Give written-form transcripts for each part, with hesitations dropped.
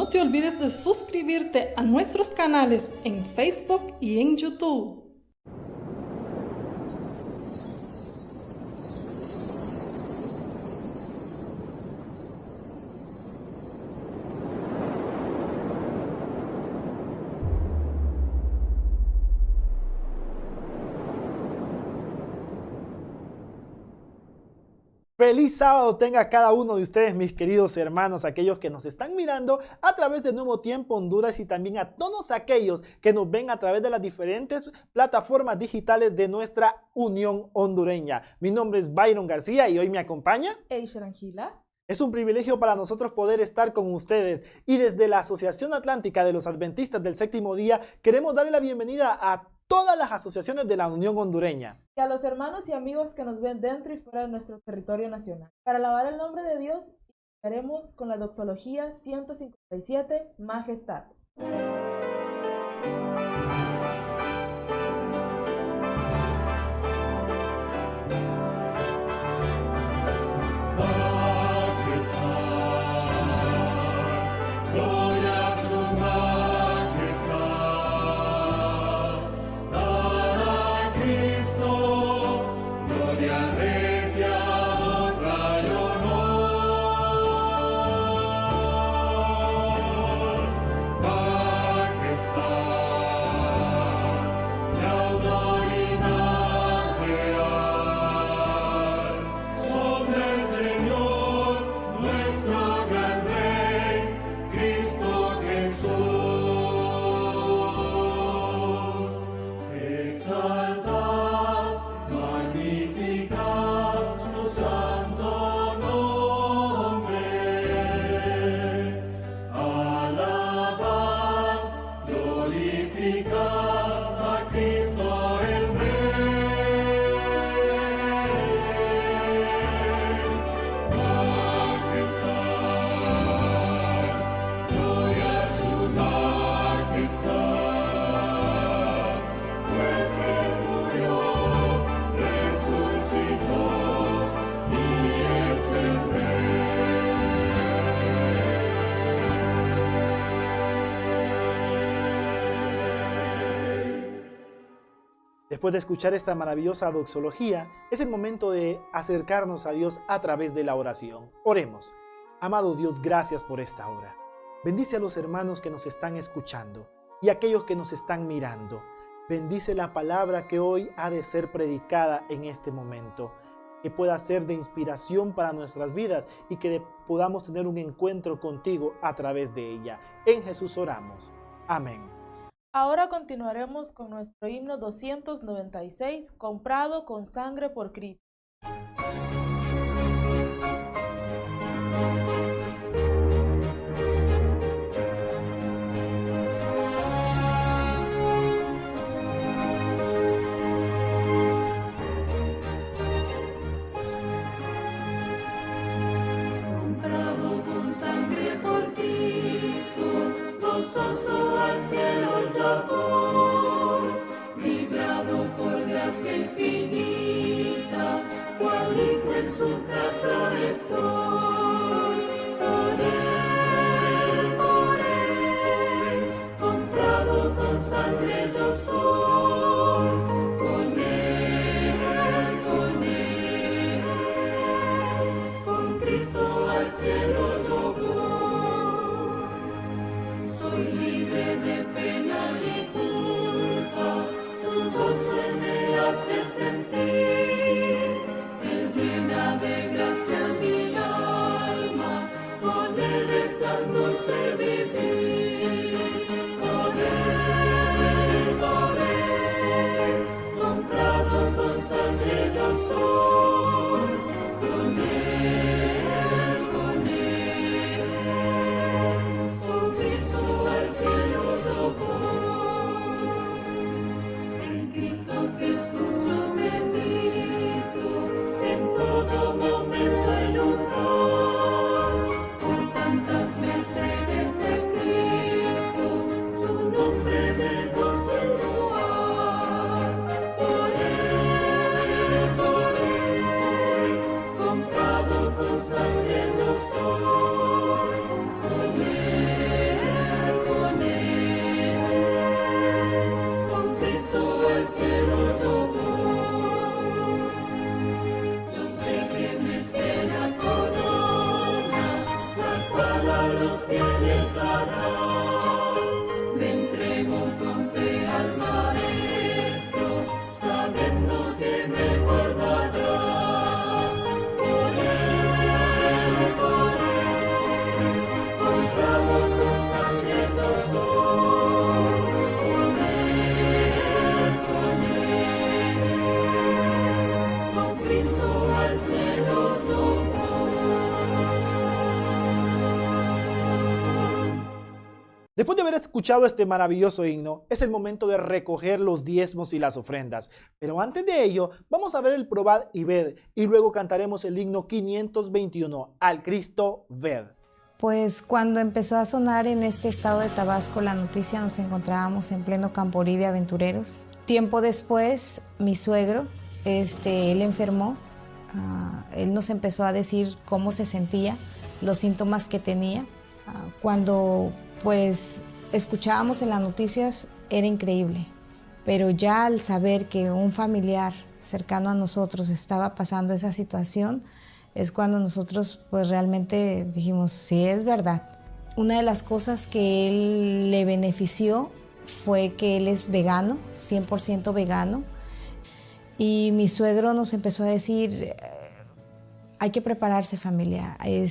No te olvides de suscribirte a nuestros canales en Facebook y en YouTube. Feliz sábado tenga cada uno de ustedes, mis queridos hermanos, aquellos que nos están mirando a través de Nuevo Tiempo Honduras y también a todos aquellos que nos ven a través de las diferentes plataformas digitales de nuestra Unión Hondureña. Mi nombre es Byron García y hoy me acompaña Eisher Angila. Es un privilegio para nosotros poder estar con ustedes y desde la Asociación Atlántica de los Adventistas del Séptimo Día queremos darle la bienvenida a todas las asociaciones de la Unión Hondureña. Y a los hermanos y amigos que nos ven dentro y fuera de nuestro territorio nacional. Para alabar el nombre de Dios, iniciaremos con la doxología 157, Majestad. Después de escuchar esta maravillosa doxología, es el momento de acercarnos a Dios a través de la oración. Oremos. Amado Dios, gracias por esta hora. Bendice a los hermanos que nos están escuchando y a aquellos que nos están mirando. Bendice la palabra que hoy ha de ser predicada en este momento, que pueda ser de inspiración para nuestras vidas y que podamos tener un encuentro contigo a través de ella. En Jesús oramos. Amén. Ahora continuaremos con nuestro himno 296, comprado con sangre por Cristo. Comprado con sangre por Cristo, gozoso al cielo voy, librado por gracia infinita, cual hijo en su casa estoy. Por él, comprado con sangre yo soy, con Cristo al cielo yo voy. Soy libre de pena y culpa, su gozo Él me hace sentir. Él llena de gracia mi alma, con Él es tan dulce vivir. Por Él, comprado con sangre yo soy, con Él, con Cristo al cielo yo voy. En Cristo Jesús yo medito, en todo momento y lugar, por tantas mercedes de Cristo, su nombre me gozo en loar. Por Él, comprado con sangre yo soy, con Él. Después de haber escuchado este maravilloso himno, es el momento de recoger los diezmos y las ofrendas. Pero antes de ello, vamos a ver el Probad y Ved, y luego cantaremos el himno 521, Al Cristo Ved. Pues cuando empezó a sonar en este estado de Tabasco la noticia, nos encontrábamos en pleno Camporí de aventureros. Tiempo después, mi suegro, él enfermó. Él nos empezó a decir cómo se sentía, los síntomas que tenía. Cuando pues escuchábamos en las noticias era increíble, pero ya al saber que un familiar cercano a nosotros estaba pasando esa situación, es cuando nosotros pues realmente dijimos, sí, es verdad. Una de las cosas que él le benefició fue que él es vegano, 100% vegano, y mi suegro nos empezó a decir, hay que prepararse, familia, hay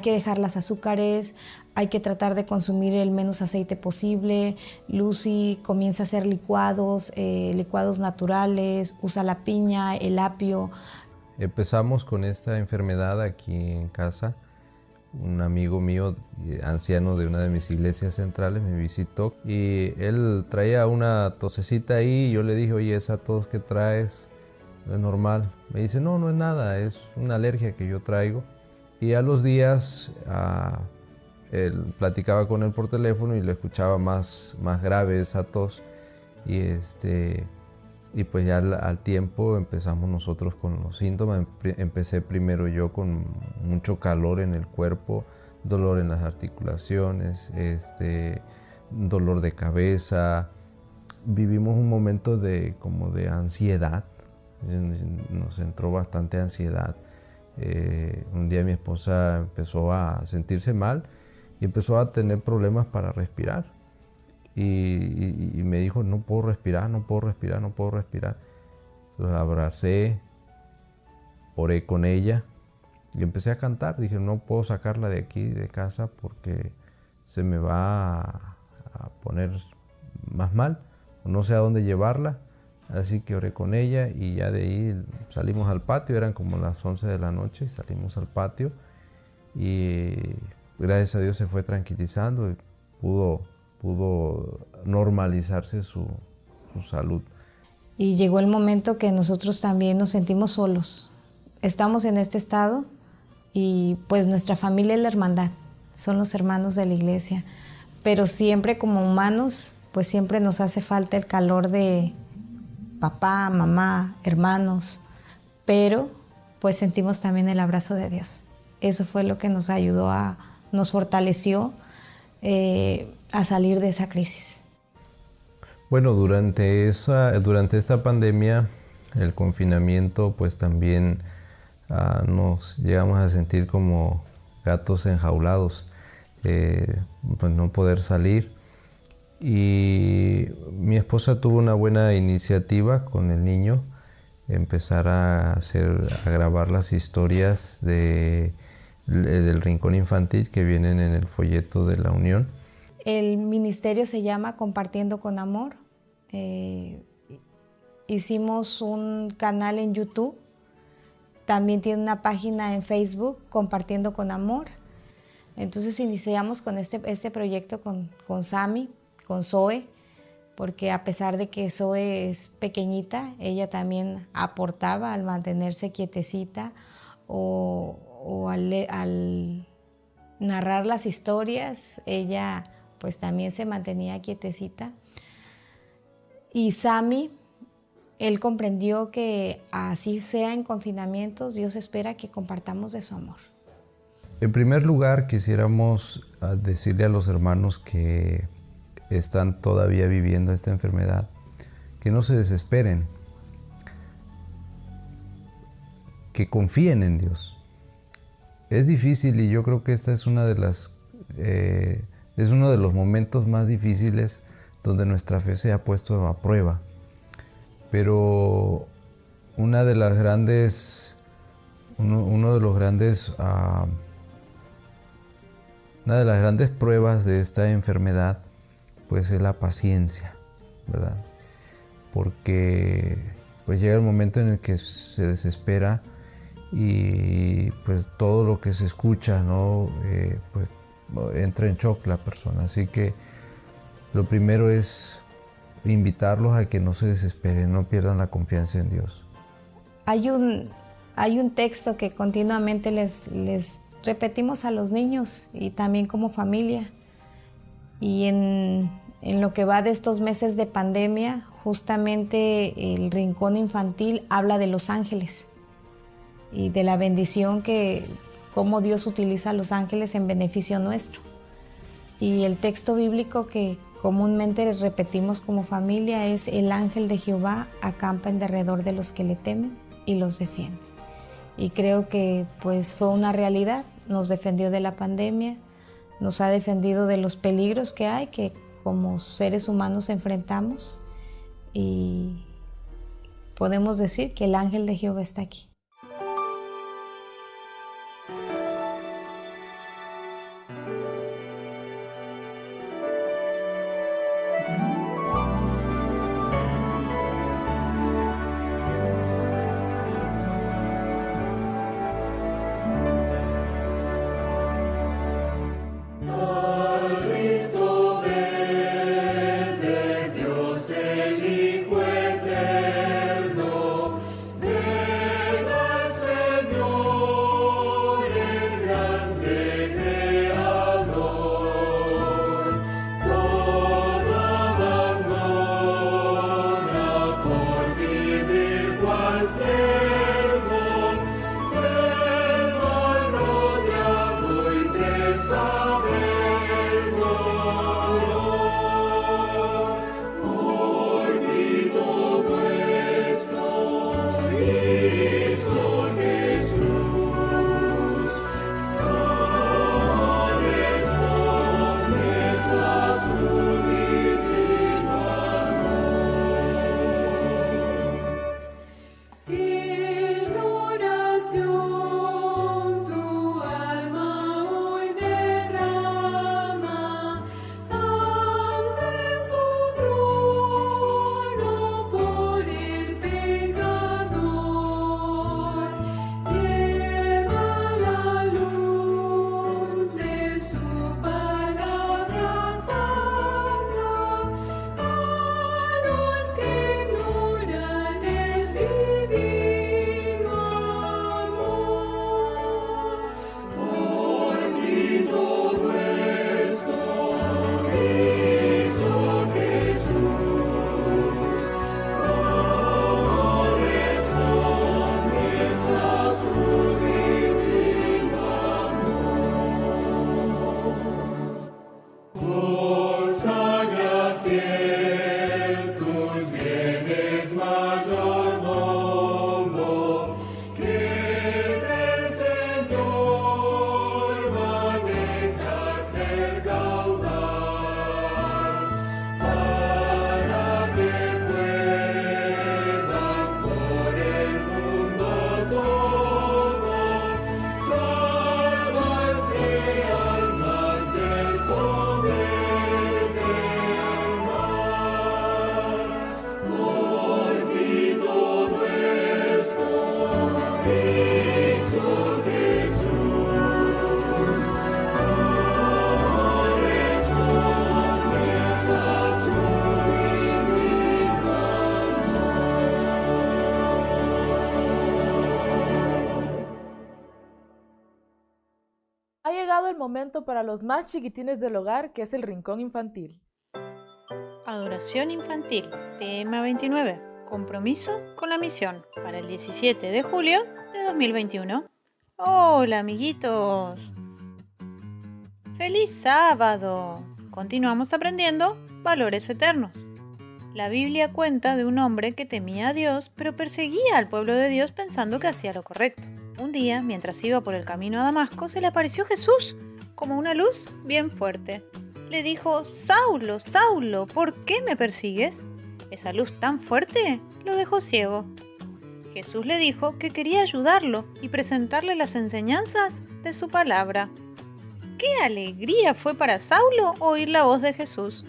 que dejar las azúcares, hay que tratar de consumir el menos aceite posible. Lucy comienza a hacer licuados naturales, usa la piña, el apio. Empezamos con esta enfermedad aquí en casa. Un amigo mío, anciano de una de mis iglesias centrales, me visitó y él traía una tosecita ahí y yo le dije, oye, esa tos que traes no es normal. Me dice, no, no es nada, es una alergia que yo traigo. Y a los días él platicaba con él por teléfono y le escuchaba más grave esa tos. Y pues ya al tiempo empezamos nosotros con los síntomas. Empecé primero yo con mucho calor en el cuerpo, dolor en las articulaciones, dolor de cabeza. Vivimos un momento como de ansiedad. Nos entró bastante ansiedad. Un día mi esposa empezó a sentirse mal y empezó a tener problemas para respirar. Y me dijo, no puedo respirar, no puedo respirar, no puedo respirar. La abracé, oré con ella y empecé a cantar. Dije, no puedo sacarla de aquí, de casa, porque se me va a poner más mal. No sé a dónde llevarla. Así que oré con ella y ya de ahí salimos al patio. Eran como las 11 de la noche y salimos al patio. Y gracias a Dios se fue tranquilizando y pudo normalizarse su salud. Y llegó el momento que nosotros también nos sentimos solos. Estamos en este estado y pues nuestra familia es la hermandad, son los hermanos de la iglesia, pero siempre como humanos pues siempre nos hace falta el calor de papá, mamá, hermanos, pero pues sentimos también el abrazo de Dios. Eso fue lo que nos ayudó, nos fortaleció a salir de esa crisis. Bueno, durante esta pandemia, el confinamiento, pues también nos llegamos a sentir como gatos enjaulados, pues no poder salir. Y mi esposa tuvo una buena iniciativa con el niño, empezar a grabar las historias del Rincón Infantil que vienen en el folleto de la Unión. El ministerio se llama Compartiendo con Amor. Hicimos un canal en YouTube, también tiene una página en Facebook, Compartiendo con Amor. Entonces iniciamos con este proyecto con Sami, con Zoe, porque a pesar de que Zoe es pequeñita, ella también aportaba al mantenerse quietecita o al narrar las historias, ella pues también se mantenía quietecita. Y Sami, él comprendió que así sea en confinamientos, Dios espera que compartamos de su amor. En primer lugar, quisiéramos decirle a los hermanos que están todavía viviendo esta enfermedad, que no se desesperen, que confíen en Dios. Es difícil y yo creo que esta es uno de los momentos más difíciles donde nuestra fe se ha puesto a prueba. Pero una de las grandes pruebas de esta enfermedad pues es la paciencia, ¿verdad? Porque pues llega el momento en el que se desespera y pues todo lo que se escucha, ¿no? Pues entra en shock la persona. Así que lo primero es invitarlos a que no se desesperen, no pierdan la confianza en Dios. Hay un texto que continuamente les repetimos a los niños y también como familia. Y en lo que va de estos meses de pandemia, justamente el Rincón Infantil habla de los ángeles y de la bendición cómo Dios utiliza a los ángeles en beneficio nuestro. Y el texto bíblico que comúnmente repetimos como familia es: el ángel de Jehová acampa en derredor de los que le temen y los defiende. Y creo que pues fue una realidad, nos defendió de la pandemia, nos ha defendido de los peligros que hay, que como seres humanos enfrentamos, y podemos decir que el ángel de Jehová está aquí. Cristo ven, de Dios el Hijo eterno, ven al Señor, el grande Creador. Todo abandona por vivir cual servo, el mal rodeado y presa del dolor. Por ti todo esto hizo Jesús. ¿Cómo respondes a su divino amor? En oración tu alma hoy derrama ante su trono por el pecador. Lleva la luz de su palabra santa a los que ignoran el divino amor. Por ti todo esto hizo Jesús. ¿Cómo respondes a su divino amor? Consagra fiel tus bienes, mayordomo, que del Señor manejas el caudal, para que puedan por el mundo todo salvarse almas del poder del mal. Por ti todo esto hizo Jesús. ¿Cómo respondes a su divino amor? Ha llegado el momento para los más chiquitines del hogar, que es el Rincón Infantil. Adoración infantil, tema 29. Compromiso con la misión para el 17 de julio de 2021. Hola, amiguitos. ¡Feliz sábado! Continuamos aprendiendo valores eternos. La Biblia cuenta de un hombre que temía a Dios, pero perseguía al pueblo de Dios pensando que hacía lo correcto. Un día, mientras iba por el camino a Damasco, se le apareció Jesús como una luz bien fuerte. Le dijo: Saulo, Saulo, ¿por qué me persigues? Esa luz tan fuerte lo dejó ciego. Jesús le dijo que quería ayudarlo y presentarle las enseñanzas de su palabra. ¡Qué alegría fue para Saulo oír la voz de Jesús!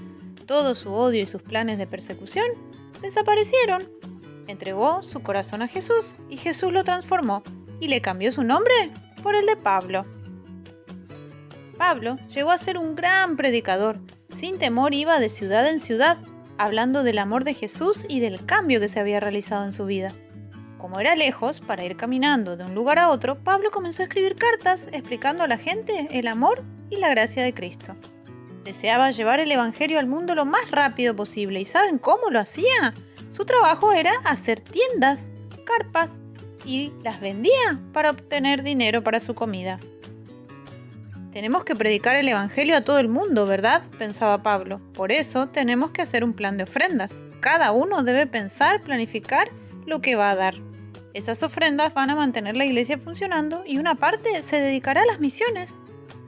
Todo su odio y sus planes de persecución desaparecieron. Entregó su corazón a Jesús y Jesús lo transformó y le cambió su nombre por el de Pablo. Pablo llegó a ser un gran predicador. Sin temor iba de ciudad en ciudad, hablando del amor de Jesús y del cambio que se había realizado en su vida. Como era lejos, para ir caminando de un lugar a otro, Pablo comenzó a escribir cartas explicando a la gente el amor y la gracia de Cristo. Deseaba llevar el Evangelio al mundo lo más rápido posible. ¿Y saben cómo lo hacía? Su trabajo era hacer tiendas, carpas, y las vendía para obtener dinero para su comida. Tenemos que predicar el Evangelio a todo el mundo, ¿verdad?, pensaba Pablo. Por eso tenemos que hacer un plan de ofrendas. Cada uno debe pensar, planificar lo que va a dar. Esas ofrendas van a mantener la iglesia funcionando y una parte se dedicará a las misiones.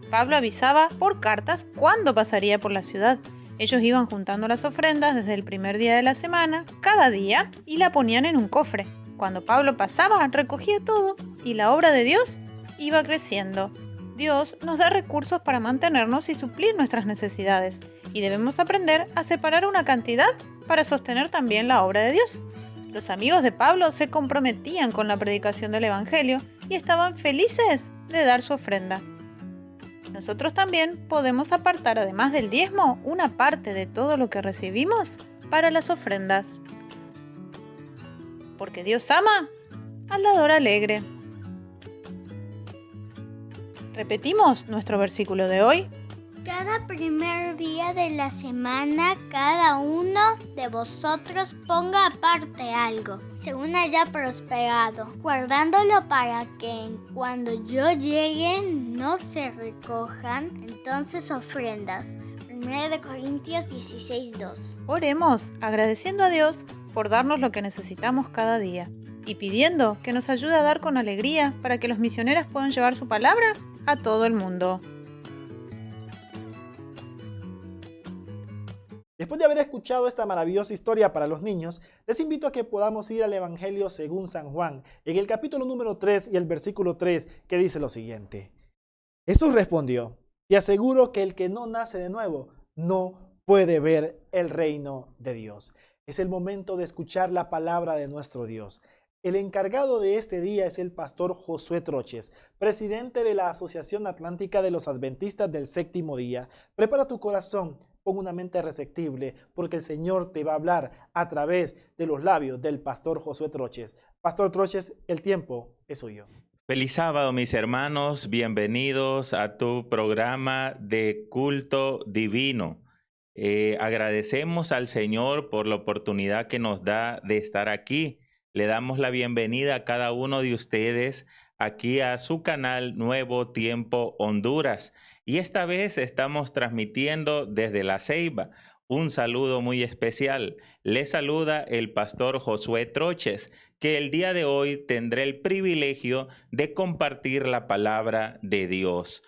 Pablo avisaba por cartas cuándo pasaría por la ciudad. Ellos iban juntando las ofrendas desde el primer día de la semana, cada día, y la ponían en un cofre. Cuando Pablo pasaba, recogía todo y la obra de Dios iba creciendo. Dios nos da recursos para mantenernos y suplir nuestras necesidades, y debemos aprender a separar una cantidad para sostener también la obra de Dios. Los amigos de Pablo se comprometían con la predicación del Evangelio y estaban felices de dar su ofrenda. Nosotros también podemos apartar, además del diezmo, una parte de todo lo que recibimos para las ofrendas. Porque Dios ama al dador alegre. Repetimos nuestro versículo de hoy. Cada primer día de la semana, cada uno de vosotros ponga aparte algo, según haya prosperado, guardándolo para que cuando yo llegue no se recojan entonces ofrendas. 1 Corintios 16:2. Oremos agradeciendo a Dios por darnos lo que necesitamos cada día y pidiendo que nos ayude a dar con alegría para que los misioneros puedan llevar su palabra a todo el mundo. Después de haber escuchado esta maravillosa historia para los niños, les invito a que podamos ir al Evangelio según San Juan, en el capítulo número 3 y el versículo 3, que dice lo siguiente. Jesús respondió: te aseguro que el que no nace de nuevo no puede ver el reino de Dios. Es el momento de escuchar la palabra de nuestro Dios. El encargado de este día es el pastor Josué Troches, presidente de la Asociación Atlántica de los Adventistas del Séptimo Día. Prepara tu corazón, pon una mente receptible, porque el Señor te va a hablar a través de los labios del pastor Josué Troches. Pastor Troches, el tiempo es suyo. Feliz sábado, mis hermanos. Bienvenidos a tu programa de culto divino. Agradecemos al Señor por la oportunidad que nos da de estar aquí. Le damos la bienvenida a cada uno de ustedes aquí a su canal Nuevo Tiempo Honduras. Y esta vez estamos transmitiendo desde La Ceiba. Un saludo muy especial. Les saluda el pastor Josué Troches, que el día de hoy tendré el privilegio de compartir la palabra de Dios.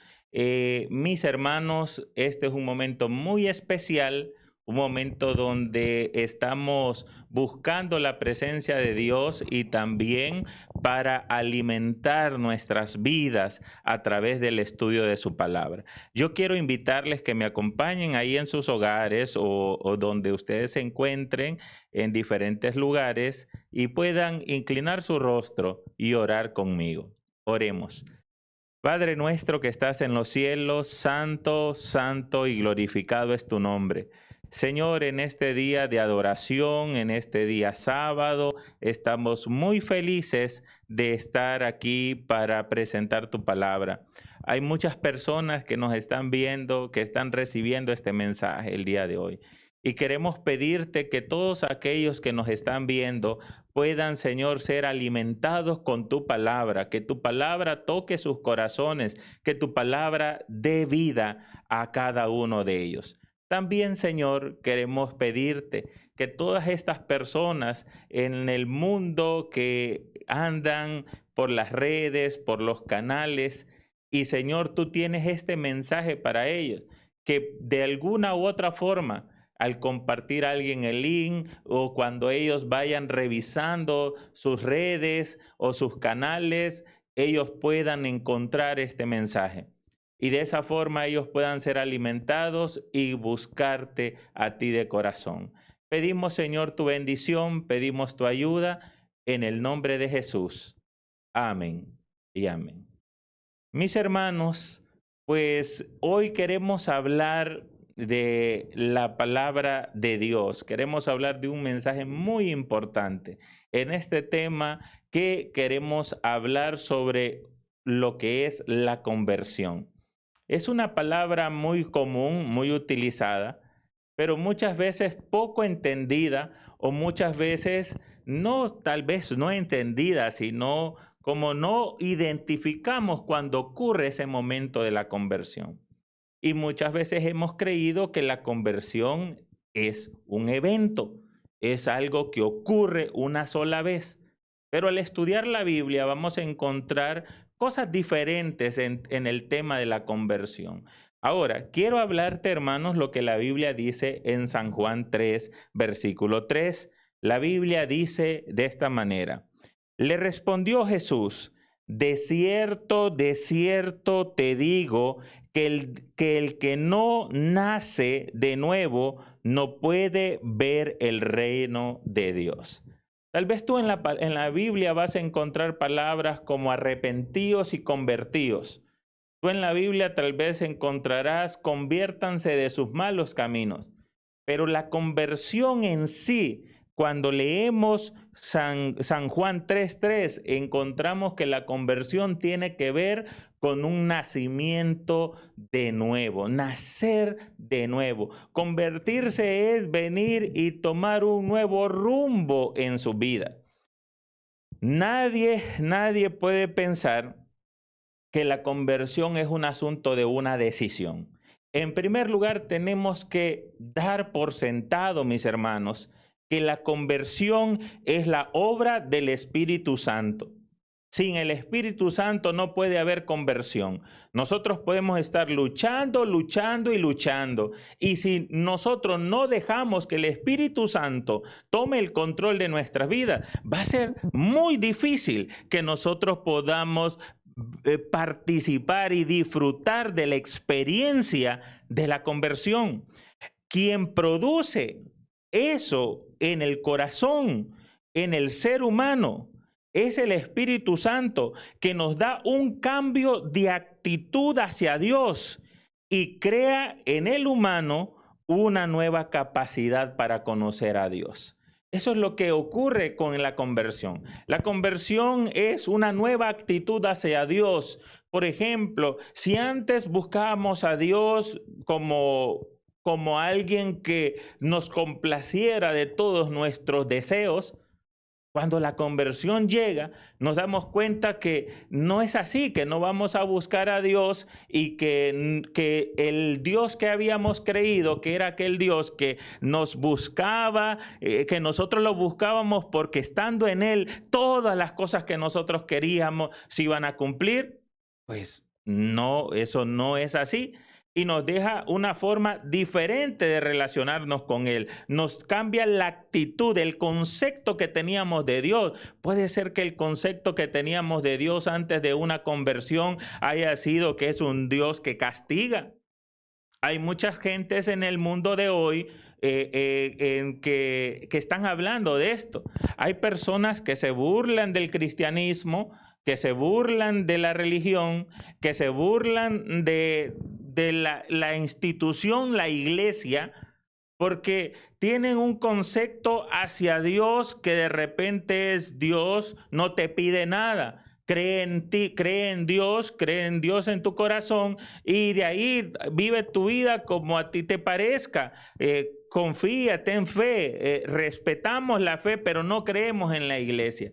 Mis hermanos, este es un momento muy especial, un momento donde estamos buscando la presencia de Dios y también para alimentar nuestras vidas a través del estudio de su palabra. Yo quiero invitarles que me acompañen ahí en sus hogares o donde ustedes se encuentren en diferentes lugares y puedan inclinar su rostro y orar conmigo. Oremos. Padre nuestro que estás en los cielos, santo, santo y glorificado es tu nombre. Señor, en este día de adoración, en este día sábado, estamos muy felices de estar aquí para presentar tu palabra. Hay muchas personas que nos están viendo, que están recibiendo este mensaje el día de hoy. Y queremos pedirte que todos aquellos que nos están viendo puedan, Señor, ser alimentados con tu palabra, que tu palabra toque sus corazones, que tu palabra dé vida a cada uno de ellos. También, Señor, queremos pedirte que todas estas personas en el mundo que andan por las redes, por los canales, y Señor, tú tienes este mensaje para ellos, que de alguna u otra forma, al compartir a alguien el link o cuando ellos vayan revisando sus redes o sus canales, ellos puedan encontrar este mensaje. Y de esa forma ellos puedan ser alimentados y buscarte a ti de corazón. Pedimos, Señor, tu bendición, pedimos tu ayuda en el nombre de Jesús. Amén y amén. Mis hermanos, Pues hoy queremos hablar de la palabra de Dios. Queremos hablar de un mensaje muy importante. En este tema que queremos hablar sobre lo que es la conversión. Es una palabra muy común, muy utilizada, pero muchas veces poco entendida o muchas veces tal vez no entendida, sino como no identificamos cuando ocurre ese momento de la conversión. Y muchas veces hemos creído que la conversión es un evento, es algo que ocurre una sola vez. Pero al estudiar la Biblia vamos a encontrar cosas diferentes en el tema de la conversión. Ahora, quiero hablarte, hermanos, lo que la Biblia dice en San Juan 3, versículo 3. La Biblia dice de esta manera: le respondió Jesús: de cierto te digo que el que no nace de nuevo no puede ver el reino de Dios. Tal vez tú en la Biblia vas a encontrar palabras como arrepentíos y convertíos. Tú en la Biblia tal vez encontrarás conviértanse de sus malos caminos. Pero la conversión en sí, cuando leemos San Juan 3:3, encontramos que la conversión tiene que ver con un nacimiento de nuevo, nacer de nuevo. Convertirse es venir y tomar un nuevo rumbo en su vida. Nadie puede pensar que la conversión es un asunto de una decisión. En primer lugar, tenemos que dar por sentado, mis hermanos, que la conversión es la obra del Espíritu Santo. Sin el Espíritu Santo no puede haber conversión. Nosotros podemos estar luchando. Y si nosotros no dejamos que el Espíritu Santo tome el control de nuestras vidas, va a ser muy difícil que nosotros podamos participar y disfrutar de la experiencia de la conversión. Quien produce eso en el corazón, en el ser humano, es el Espíritu Santo, que nos da un cambio de actitud hacia Dios y crea en el humano una nueva capacidad para conocer a Dios. Eso es lo que ocurre con la conversión. La conversión es una nueva actitud hacia Dios. Por ejemplo, si antes buscábamos a Dios como alguien que nos complaciera de todos nuestros deseos, cuando la conversión llega, nos damos cuenta que no es así, que no vamos a buscar a Dios y que el Dios que habíamos creído, que era aquel Dios que nos buscaba, que nosotros lo buscábamos porque estando en Él, todas las cosas que nosotros queríamos se iban a cumplir. Pues no, eso no es así. Y nos deja una forma diferente de relacionarnos con Él. Nos cambia la actitud, el concepto que teníamos de Dios. Puede ser que el concepto que teníamos de Dios antes de una conversión haya sido que es un Dios que castiga. Hay muchas gentes en el mundo de hoy que están hablando de esto. Hay personas que se burlan del cristianismo, que se burlan de la religión, que se burlan de la institución, la iglesia, porque tienen un concepto hacia Dios que de repente es Dios no te pide nada. Cree en ti, cree en Dios en tu corazón y de ahí vive tu vida como a ti te parezca. Confía, ten fe, respetamos la fe, pero no creemos en la iglesia.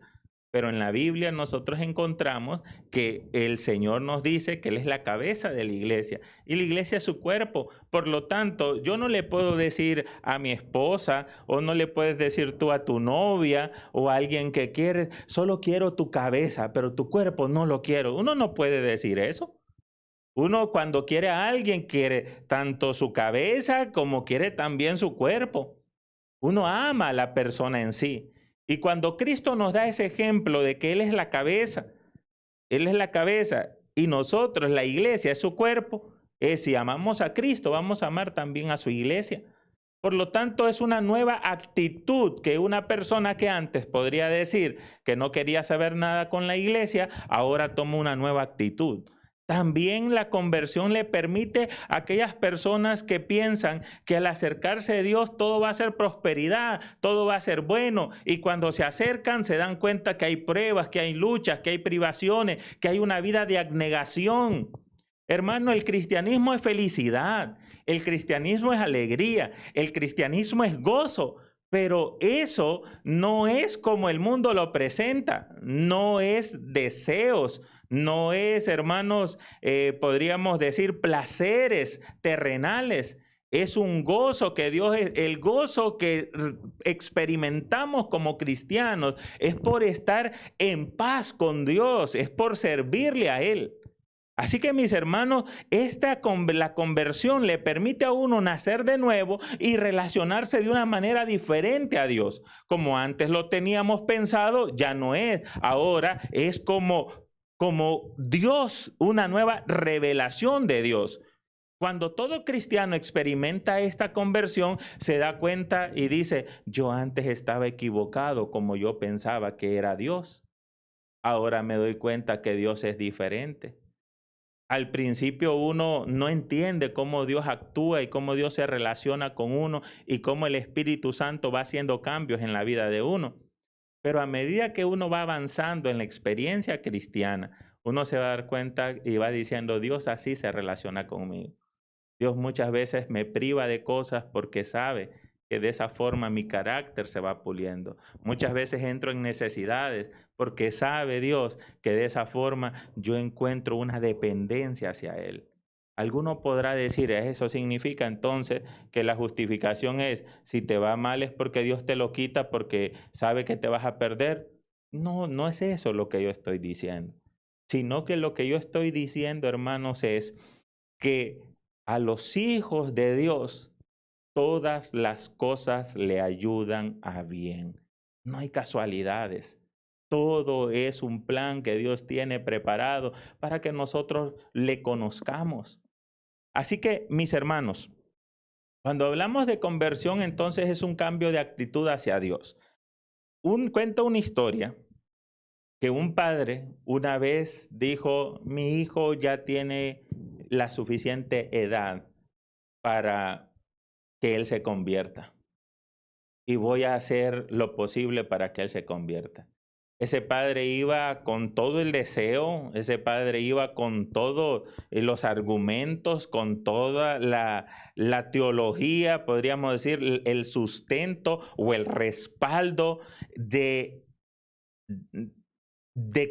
Pero en la Biblia nosotros encontramos que el Señor nos dice que Él es la cabeza de la iglesia y la iglesia es su cuerpo. Por lo tanto, yo no le puedo decir a mi esposa o no le puedes decir tú a tu novia o a alguien que quieres, solo quiero tu cabeza, pero tu cuerpo no lo quiero. Uno no puede decir eso. Uno cuando quiere a alguien quiere tanto su cabeza como quiere también su cuerpo. Uno ama a la persona en sí. Y cuando Cristo nos da ese ejemplo de que Él es la cabeza y nosotros, la iglesia, es su cuerpo, si amamos a Cristo, vamos a amar también a su iglesia. Por lo tanto, es una nueva actitud que una persona que antes podría decir que no quería saber nada con la iglesia, ahora toma una nueva actitud. También la conversión le permite a aquellas personas que piensan que al acercarse a Dios todo va a ser prosperidad, todo va a ser bueno, y cuando se acercan se dan cuenta que hay pruebas, que hay luchas, que hay privaciones, que hay una vida de abnegación. Hermano, el cristianismo es felicidad, el cristianismo es alegría, el cristianismo es gozo. Pero eso no es como el mundo lo presenta, no es deseos, no es, hermanos, podríamos decir placeres terrenales. Es un gozo que Dios, el gozo que experimentamos como cristianos es por estar en paz con Dios, es por servirle a Él. Así que, mis hermanos, la conversión le permite a uno nacer de nuevo y relacionarse de una manera diferente a Dios. Como antes lo teníamos pensado, ya no es. Ahora es como Dios, una nueva revelación de Dios. Cuando todo cristiano experimenta esta conversión, se da cuenta y dice, yo antes estaba equivocado como yo pensaba que era Dios. Ahora me doy cuenta que Dios es diferente. Al principio uno no entiende cómo Dios actúa y cómo Dios se relaciona con uno y cómo el Espíritu Santo va haciendo cambios en la vida de uno. Pero a medida que uno va avanzando en la experiencia cristiana, uno se va a dar cuenta y va diciendo, Dios así se relaciona conmigo. Dios muchas veces me priva de cosas porque sabe que de esa forma mi carácter se va puliendo. Muchas veces entro en necesidades porque sabe Dios que de esa forma yo encuentro una dependencia hacia Él. Alguno podrá decir, eso significa entonces que la justificación es, si te va mal es porque Dios te lo quita porque sabe que te vas a perder. No, no es eso lo que yo estoy diciendo, sino que lo que yo estoy diciendo, hermanos, es que a los hijos de Dios todas las cosas le ayudan a bien. No hay casualidades. Todo es un plan que Dios tiene preparado para que nosotros le conozcamos. Así que, mis hermanos, cuando hablamos de conversión, entonces es un cambio de actitud hacia Dios. Cuento una historia que un padre una vez dijo, mi hijo ya tiene la suficiente edad para que él se convierta. Y voy a hacer lo posible para que él se convierta. Ese padre iba con todo el deseo, ese padre iba con todos los argumentos, con toda la teología, podríamos decir, el sustento o el respaldo de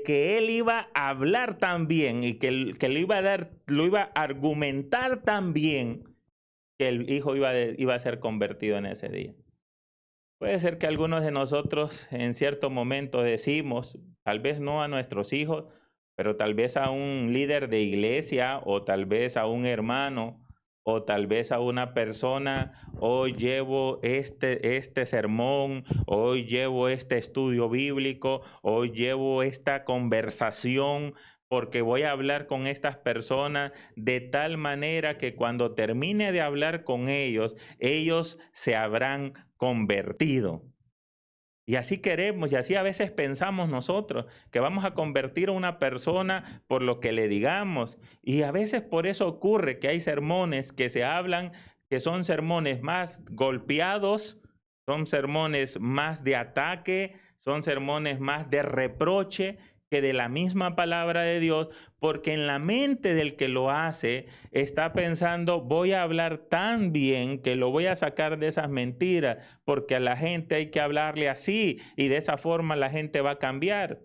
que él iba a hablar tan bien y que lo iba a argumentar tan bien que el hijo iba a ser convertido en ese día. Puede ser que algunos de nosotros en cierto momento decimos, tal vez no a nuestros hijos, pero tal vez a un líder de iglesia o tal vez a un hermano o tal vez a una persona, hoy llevo este sermón, hoy llevo este estudio bíblico, hoy llevo esta conversación, porque voy a hablar con estas personas de tal manera que cuando termine de hablar con ellos, ellos se habrán convertido. Y así queremos, y así a veces pensamos nosotros, que vamos a convertir a una persona por lo que le digamos. Y a veces por eso ocurre que hay sermones que se hablan, que son sermones más golpeados, son sermones más de ataque, son sermones más de reproche, que de la misma palabra de Dios, porque en la mente del que lo hace está pensando, voy a hablar tan bien que lo voy a sacar de esas mentiras, porque a la gente hay que hablarle así y de esa forma la gente va a cambiar.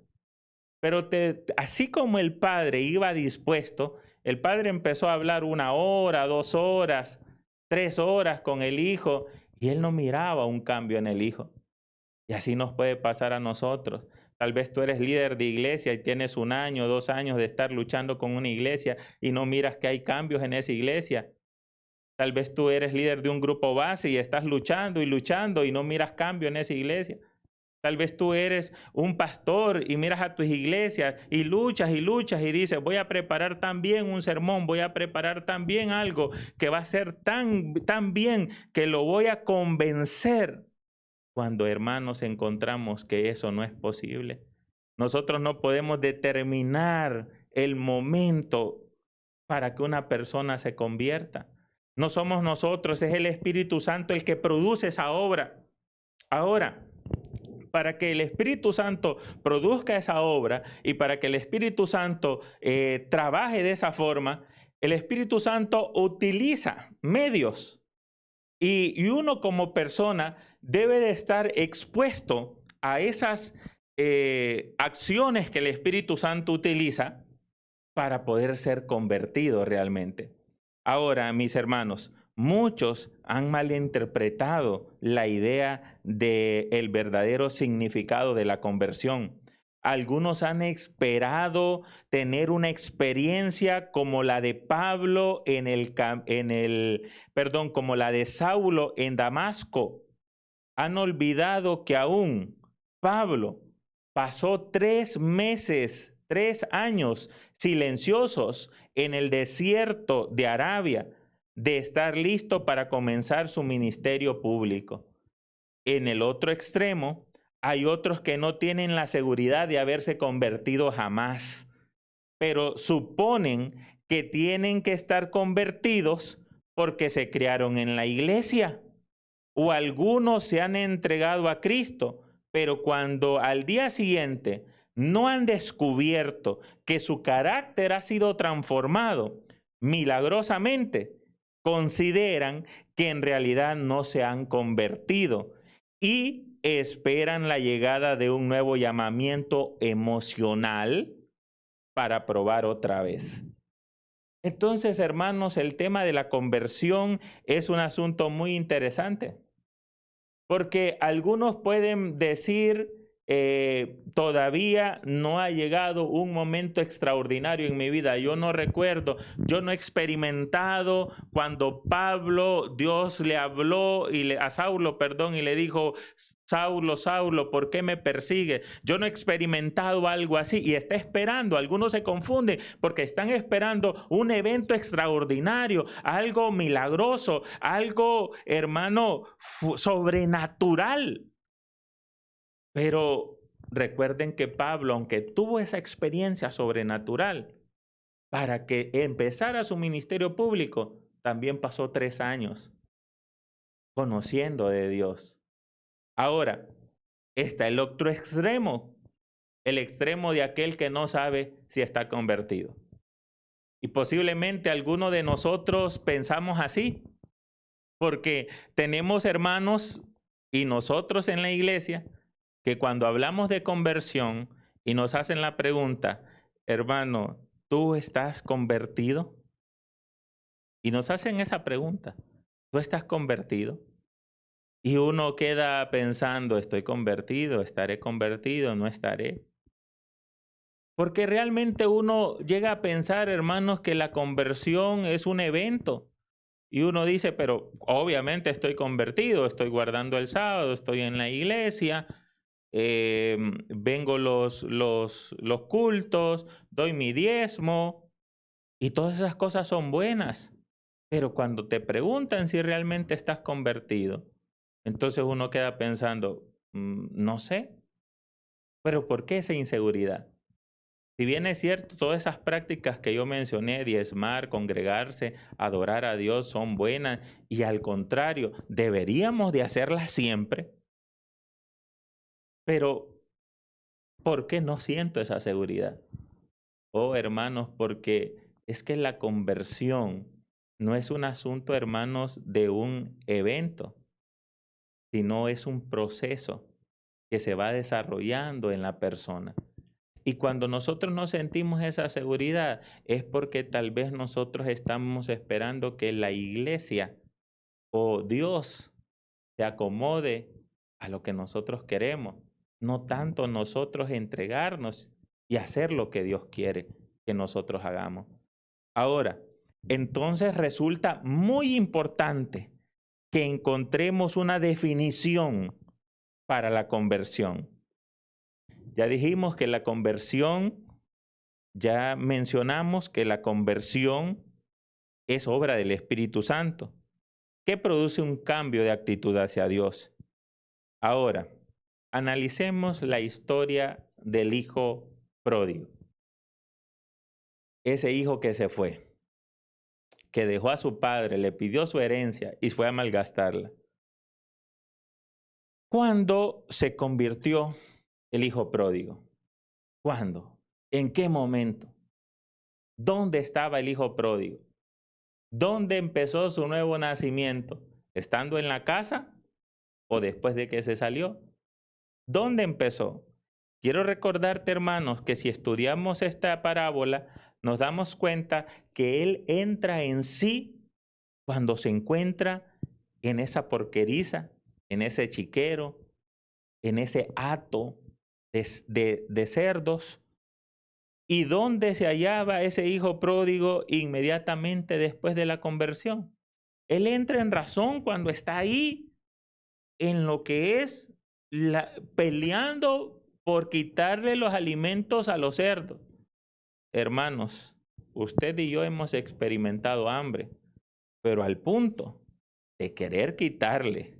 Pero así como el padre iba dispuesto, el padre empezó a hablar 1 hora, 2 horas, 3 horas con el hijo y él no miraba un cambio en el hijo. Y así nos puede pasar a nosotros. Tal vez tú eres líder de iglesia y tienes 1 año, 2 años de estar luchando con una iglesia y no miras que hay cambios en esa iglesia. Tal vez tú eres líder de un grupo base y estás luchando y no miras cambio en esa iglesia. Tal vez tú eres un pastor y miras a tus iglesias y luchas y dices, voy a preparar tan bien un sermón, voy a preparar tan bien algo que va a ser tan bien que lo voy a convencer. Cuando, hermanos, encontramos que eso no es posible. Nosotros no podemos determinar el momento para que una persona se convierta. No somos nosotros, es el Espíritu Santo el que produce esa obra. Ahora, para que el Espíritu Santo produzca esa obra y para que el Espíritu Santo trabaje de esa forma, el Espíritu Santo utiliza medios y uno como persona debe de estar expuesto a esas acciones que el Espíritu Santo utiliza para poder ser convertido realmente. Ahora, mis hermanos, muchos han malinterpretado la idea del verdadero significado de la conversión. Algunos han esperado tener una experiencia como la de Pablo como la de Saulo en Damasco. Han olvidado que aún Pablo pasó 3 meses, 3 años silenciosos en el desierto de Arabia, de estar listo para comenzar su ministerio público. En el otro extremo, hay otros que no tienen la seguridad de haberse convertido jamás, pero suponen que tienen que estar convertidos porque se criaron en la iglesia. O algunos se han entregado a Cristo, pero cuando al día siguiente no han descubierto que su carácter ha sido transformado milagrosamente, consideran que en realidad no se han convertido y esperan la llegada de un nuevo llamamiento emocional para probar otra vez. Entonces, hermanos, el tema de la conversión es un asunto muy interesante, porque algunos pueden decir, todavía no ha llegado un momento extraordinario en mi vida. Yo no recuerdo, yo no he experimentado cuando Dios le habló a Saulo, y le dijo, Saulo, Saulo, ¿por qué me persigues? Yo no he experimentado algo así y está esperando. Algunos se confunden porque están esperando un evento extraordinario, algo milagroso, algo, hermano, sobrenatural. Pero recuerden que Pablo, aunque tuvo esa experiencia sobrenatural, para que empezara su ministerio público, también pasó 3 años conociendo de Dios. Ahora, está el otro extremo, el extremo de aquel que no sabe si está convertido. Y posiblemente algunos de nosotros pensamos así, porque tenemos hermanos y nosotros en la iglesia que cuando hablamos de conversión y nos hacen la pregunta, hermano, ¿tú estás convertido? Y nos hacen esa pregunta, ¿tú estás convertido? Y uno queda pensando, ¿estoy convertido? ¿Estaré convertido? ¿No estaré? Porque realmente uno llega a pensar, hermanos, que la conversión es un evento. Y uno dice, pero obviamente estoy convertido, estoy guardando el sábado, estoy en la iglesia, vengo los cultos, doy mi diezmo y todas esas cosas son buenas. Pero cuando te preguntan si realmente estás convertido, entonces uno queda pensando, no sé, pero ¿por qué esa inseguridad? Si bien es cierto, todas esas prácticas que yo mencioné, diezmar, congregarse, adorar a Dios, son buenas y al contrario, deberíamos de hacerlas siempre. Pero, ¿por qué no siento esa seguridad? Oh, hermanos, porque es que la conversión no es un asunto, hermanos, de un evento, sino es un proceso que se va desarrollando en la persona. Y cuando nosotros no sentimos esa seguridad es porque tal vez nosotros estamos esperando que la iglesia o Dios se acomode a lo que nosotros queremos, no tanto nosotros entregarnos y hacer lo que Dios quiere que nosotros hagamos. Ahora, entonces resulta muy importante que encontremos una definición para la conversión. Ya dijimos que la conversión, ya mencionamos que la conversión es obra del Espíritu Santo, que produce un cambio de actitud hacia Dios. Ahora, analicemos la historia del hijo pródigo. Ese hijo que se fue. que dejó a su padre, le pidió su herencia y fue a malgastarla. ¿Cuándo se convirtió el hijo pródigo? ¿Cuándo? ¿En qué momento? ¿Dónde estaba el hijo pródigo? ¿Dónde empezó su nuevo nacimiento? ¿Estando en la casa o después de que se salió? ¿Dónde empezó? Quiero recordarte, hermanos, que si estudiamos esta parábola, nos damos cuenta que él entra en sí cuando se encuentra en esa porqueriza, en ese chiquero, en ese hato de cerdos. ¿Y dónde se hallaba ese hijo pródigo inmediatamente después de la conversión? Él entra en razón cuando está ahí, en lo que es peleando por quitarle los alimentos a los cerdos. Hermanos, usted y yo hemos experimentado hambre, pero al punto de querer quitarle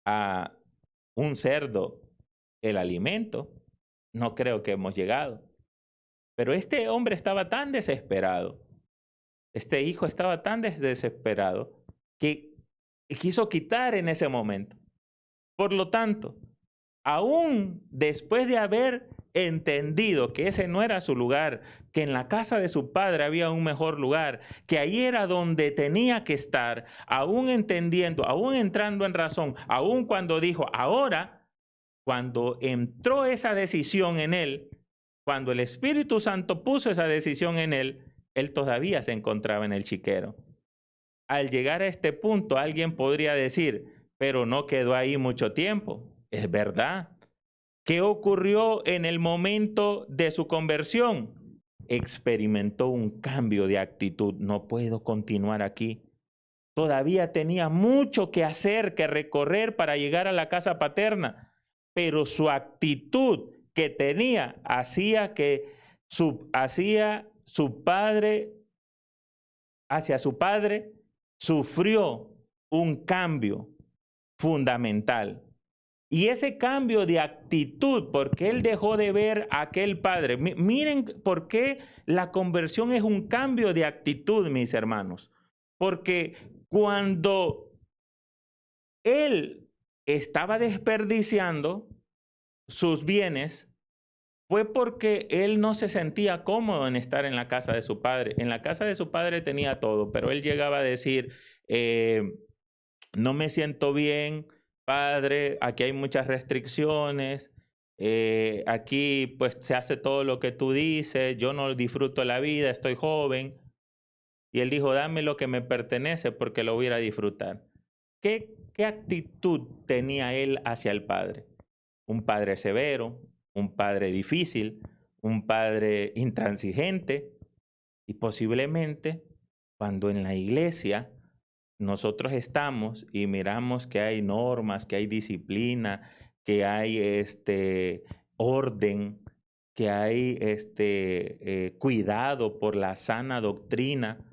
a un cerdo el alimento, no creo que hemos llegado. Pero este hombre estaba tan desesperado, este hijo estaba tan desesperado que quiso quitar en ese momento. Por lo tanto, aún después de haber entendido que ese no era su lugar, que en la casa de su padre había un mejor lugar, que ahí era donde tenía que estar, aún entendiendo, aún entrando en razón, aún cuando dijo, ahora, cuando entró esa decisión en él, cuando el Espíritu Santo puso esa decisión en él, él todavía se encontraba en el chiquero. Al llegar a este punto, alguien podría decir, pero no quedó ahí mucho tiempo. Es verdad. ¿Qué ocurrió en el momento de su conversión? Experimentó un cambio de actitud. No puedo continuar aquí. Todavía tenía mucho que hacer, que recorrer para llegar a la casa paterna, pero su actitud que tenía hacía su padre, hacia su padre, sufrió un cambio fundamental. Y ese cambio de actitud, porque él dejó de ver a aquel padre. Miren por qué la conversión es un cambio de actitud, mis hermanos. Porque cuando él estaba desperdiciando sus bienes, fue porque él no se sentía cómodo en estar en la casa de su padre. En la casa de su padre tenía todo, pero él llegaba a decir, no me siento bien, padre, aquí hay muchas restricciones, aquí pues se hace todo lo que tú dices, yo no disfruto la vida, estoy joven. Y él dijo, dame lo que me pertenece porque lo voy a ir a disfrutar. ¿Qué actitud tenía él hacia el padre? Un padre severo, un padre difícil, un padre intransigente. Y posiblemente cuando en la iglesia nosotros estamos y miramos que hay normas, que hay disciplina, que hay orden, que hay cuidado por la sana doctrina,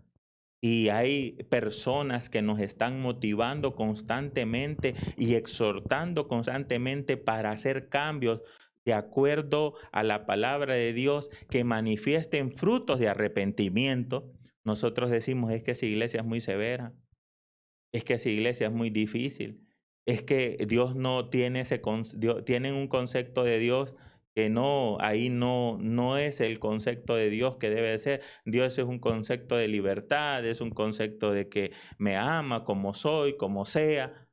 y hay personas que nos están motivando constantemente y exhortando constantemente para hacer cambios de acuerdo a la palabra de Dios, que manifiesten frutos de arrepentimiento. Nosotros decimos, es que esa iglesia es muy severa, es que esa iglesia es muy difícil, es que Dios no tiene tienen un concepto de Dios que no, ahí no es el concepto de Dios que debe de ser. Dios es un concepto de libertad, es un concepto de que me ama como soy, como sea.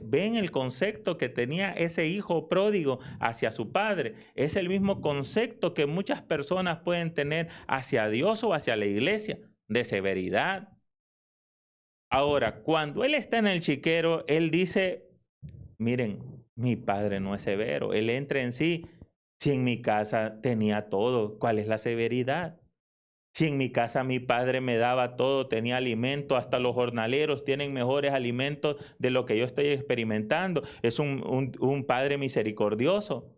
¿Ven el concepto que tenía ese hijo pródigo hacia su padre? Es el mismo concepto que muchas personas pueden tener hacia Dios o hacia la iglesia, de severidad. Ahora, cuando él está en el chiquero, él dice, miren, mi padre no es severo. Él entra en sí. Si en mi casa tenía todo, ¿cuál es la severidad? Si en mi casa mi padre me daba todo, tenía alimento, hasta los jornaleros tienen mejores alimentos de lo que yo estoy experimentando. Es un padre misericordioso.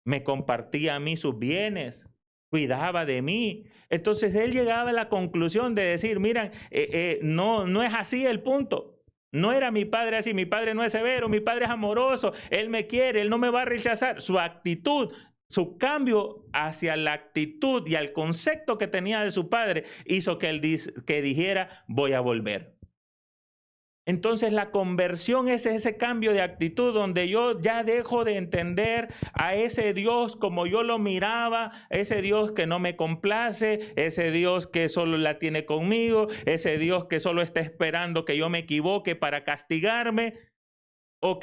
Me compartía a mí sus bienes, cuidaba de mí. Entonces él llegaba a la conclusión de decir, miren, no es así el punto. No era mi padre así, mi padre no es severo, mi padre es amoroso, él me quiere, él no me va a rechazar. Su actitud su cambio hacia la actitud y al concepto que tenía de su padre hizo que él que dijera, voy a volver. Entonces la conversión es ese cambio de actitud donde yo ya dejo de entender a ese Dios como yo lo miraba, ese Dios que no me complace, ese Dios que solo la tiene conmigo, ese Dios que solo está esperando que yo me equivoque para castigarme, o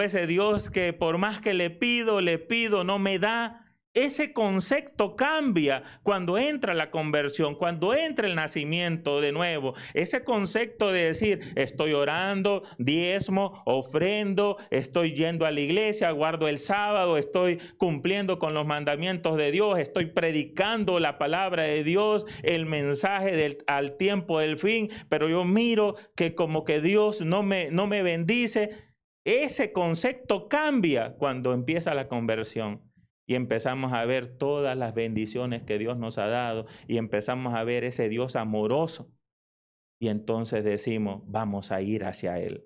ese Dios que por más que le pido, no me da. Ese concepto cambia cuando entra la conversión, cuando entra el nacimiento de nuevo. Ese concepto de decir, estoy orando, diezmo, ofrendo, estoy yendo a la iglesia, guardo el sábado, estoy cumpliendo con los mandamientos de Dios, estoy predicando la palabra de Dios, el mensaje al tiempo del fin, pero yo miro que como que Dios no me bendice. Ese concepto cambia cuando empieza la conversión. Y empezamos a ver todas las bendiciones que Dios nos ha dado y empezamos a ver ese Dios amoroso. Y entonces decimos, vamos a ir hacia Él.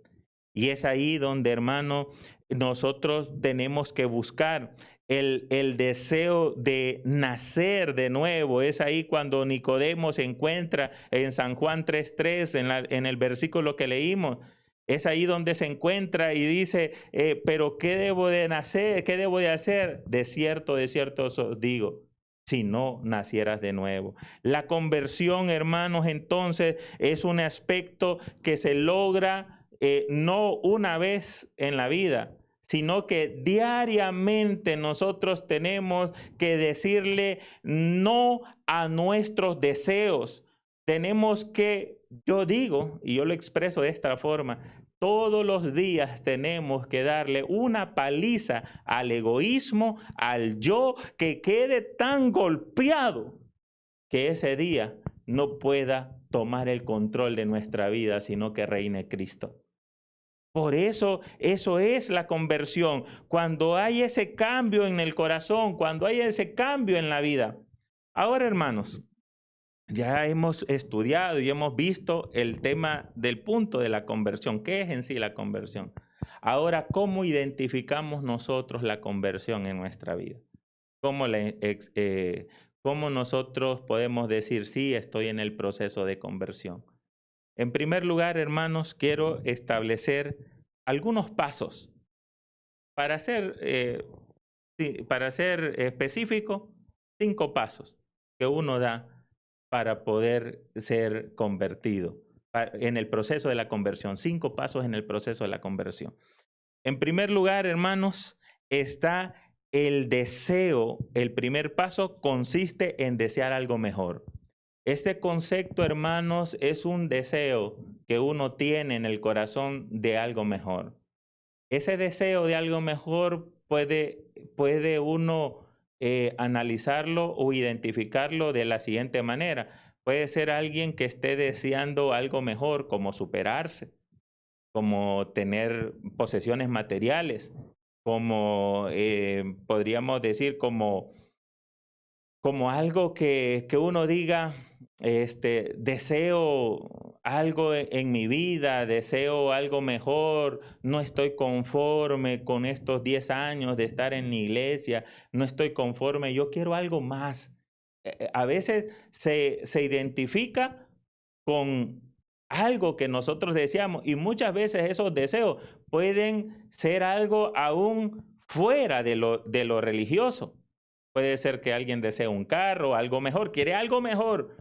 Y es ahí donde, hermano, nosotros tenemos que buscar el deseo de nacer de nuevo. Es ahí cuando Nicodemo se encuentra en San Juan 3:3, en el versículo que leímos. Es ahí donde se encuentra y dice, pero ¿qué debo de nacer? ¿Qué debo de hacer? De cierto os digo, si no nacieras de nuevo. La conversión, hermanos, entonces es un aspecto que se logra no una vez en la vida, sino que diariamente nosotros tenemos que decirle no a nuestros deseos. Tenemos que, yo digo, y yo lo expreso de esta forma, todos los días tenemos que darle una paliza al egoísmo, al yo, que quede tan golpeado que ese día no pueda tomar el control de nuestra vida, sino que reine Cristo. Por eso es la conversión. Cuando hay ese cambio en el corazón, cuando hay ese cambio en la vida. Ahora, hermanos, ya hemos estudiado y hemos visto el tema del punto de la conversión. ¿Qué es en sí la conversión? Ahora, ¿cómo identificamos nosotros la conversión en nuestra vida? ¿Cómo nosotros podemos decir, sí, estoy en el proceso de conversión? En primer lugar, hermanos, quiero establecer algunos pasos. Para ser específico, 5 pasos que uno da para poder ser convertido en el proceso de la conversión. 5 pasos en el proceso de la conversión. En primer lugar, hermanos, está el deseo. El primer paso consiste en desear algo mejor. Este concepto, hermanos, es un deseo que uno tiene en el corazón de algo mejor. Ese deseo de algo mejor puede uno analizarlo o identificarlo de la siguiente manera. Puede ser alguien que esté deseando algo mejor, como superarse, como tener posesiones materiales, como podríamos decir como algo que uno diga, deseo algo en mi vida, deseo algo mejor, no estoy conforme con estos 10 años de estar en la iglesia, no estoy conforme, yo quiero algo más. A veces se identifica con algo que nosotros deseamos y muchas veces esos deseos pueden ser algo aún fuera de lo religioso. Puede ser que alguien desee un carro, algo mejor, quiere algo mejor.